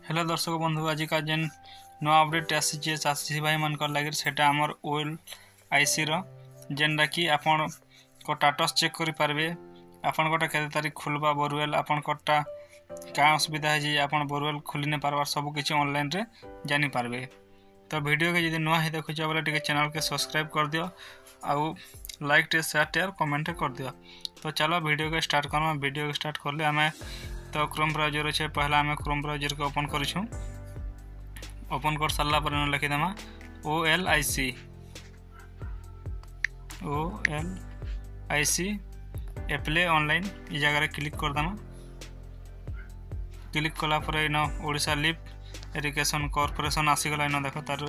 Hello दर्शक बंधु आज का जेन नुआ अपडेट आसी चाषी भाई मान लगे सेटा आमर OLIC जेनटा कि आपण को स्टाटस चेक करि पारबे आपण कोटा केते तारीख खुलबा बोरवेल आपण कोटा का असुविधा है जे आपण बोरवेल खुली ने पारबार सब किछि ऑनलाइन रे जानि पारबे। तो वीडियो के यदि नुआ है देखुछ बोले टिके चैनल के सब्सक्राइब कर दियो आउ लाइक टे शेयर टे कमेंट कर दियो। तो चलो वीडियो के स्टार्ट करना। वीडियो के स्टार्ट करले हमें तो क्रोम ब्राउजर अच्छे पहला आम क्रोम ब्राउजर को ओपन करूँ। ओपन कर सारा पर लिखिदेमा OLIC एप्ले ऑनलाइन ये जगह क्लिक करदेमा। क्लिक कला पर इन ओडिशा लिफ्ट इरिगेशन कॉर्पोरेशन आसीगला इन देख तार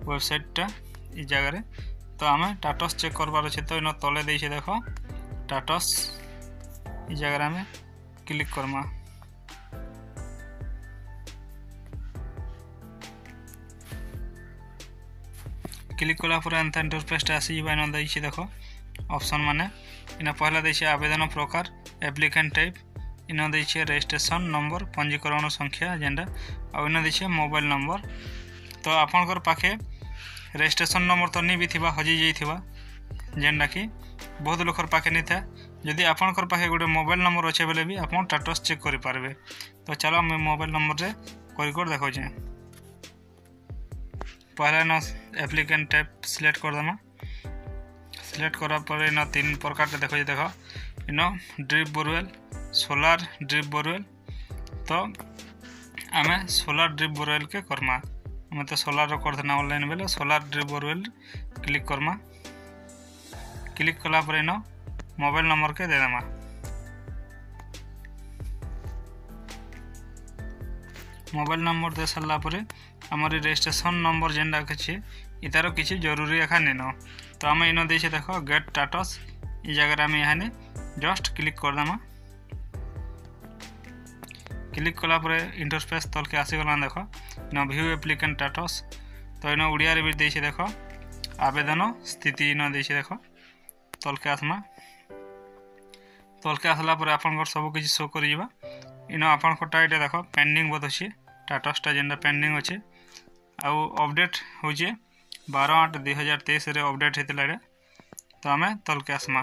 वेबसाइटा ये जगह। तो आम स्टाटस चेक करबार अच्छे तो इन तले देखे देख स्टाटस ये जगह आम क्लिक करमा। क्लिक कला पर एंता इंटरफेस आसी इन देखे देख ऑप्शन माने इन पहला देखे आवेदन प्रकार एप्लिकेंट टाइप इन देखे रजिस्ट्रेशन नंबर पंजीकरण संख्या जेनटा आ इन देखे मोबाइल नंबर। तो आपनकर पाखे रजिस्ट्रेशन नंबर तो नहीं भी थिबा हजी जाइथिबा जेनटा कि बहुत लोकर पाखे नहीं था। जदि आपनकर पाखे गोटे मोबाइल नंबर अच्छे बेले भी आपन स्टेटस चेक करि पारबे। तो चलो मैं मोबाइल नंबर रे कर देखो जे पहला न एप्लिकेंट टाइप सिलेक्ट कर देमा। सिलेक्ट करा पर इन तीन प्रकार देखो जे देखो इन drip borewell solar drip borewell. तो आमे सोलार ड्रिप बोरवेल के करमा। हमें तो सोलार कर देना ऑनलाइन बेले solar drip borewell click Karma. Click कला पर इन मोबाइल नंबर के दे देमा। मोबाइल नंबर दे सारा पर आमर रजिस्ट्रेशन नंबर जेनटा अच्छे इतार किसी जरूरी एखा नहीं न। तो आम इन देखे देख गेट स्टाटस ये जगह आम यहाँ जस्ट क्लिक करदेमा। क्लिक कला पर इंटरफेस तल के आसीगला देख इन व्यू एप्लिकेंट स्टाटस। तो इन ओडिया भी देखे देख आवेदन स्थिति इन देखे देख तल के आसमा। तल के आसला पर आपन सब किसी शो कर इन आपन कोटा ये देख पेंडिंग बहुत अच्छे स्टाटसटा जेनटा पेंडिंग अच्छे आउ अपडेट हो 12/8/2023 रे अपडेट होता। तो आम तल के आसमा।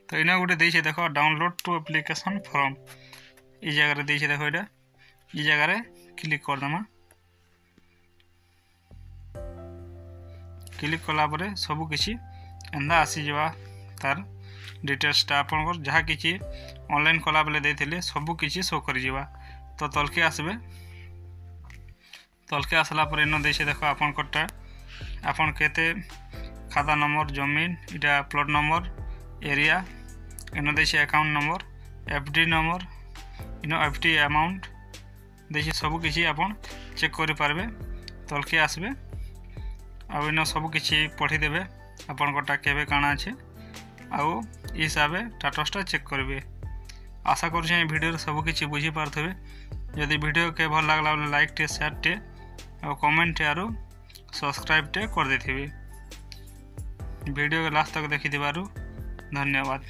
तो इन गोटे देखे देख डाउनलोड टू एप्लिकेशन फॉर्म ये जगह देखे देख यहाँ ये जगह क्लिक करदेमा। क्लिक कला पर सब किसी एंदा आसी जावा तार डिटेल्सटा आपनकर जहाँ किसी ऑनलाइन कला बेले देते सब किसी शो कर जावा। तो तल के आसबे तल के आसला पर इन देखे देख आपन कोटा आपन केते खाता नंबर जमीन इटा प्लॉट नंबर एरिया इन देखे account number FD number in FD amount देखे सब किसी आपन चेक करि पारबे। तल के आसबे आ इन सब किसी पढ़ी देबे आपन कोटा केबे काना अछि आउ हिसाब स्टेटसटा चेक करेंगे। आशा कर वीडियो सब किसी बुझी पारे। जदि वीडियो के भल लगला लाइक टे शेयर टे और कमेंट टे आरो सब्सक्राइब टे कर देथिबे। वीडियो के लास्ट तक देखि दिबारु धन्यवाद।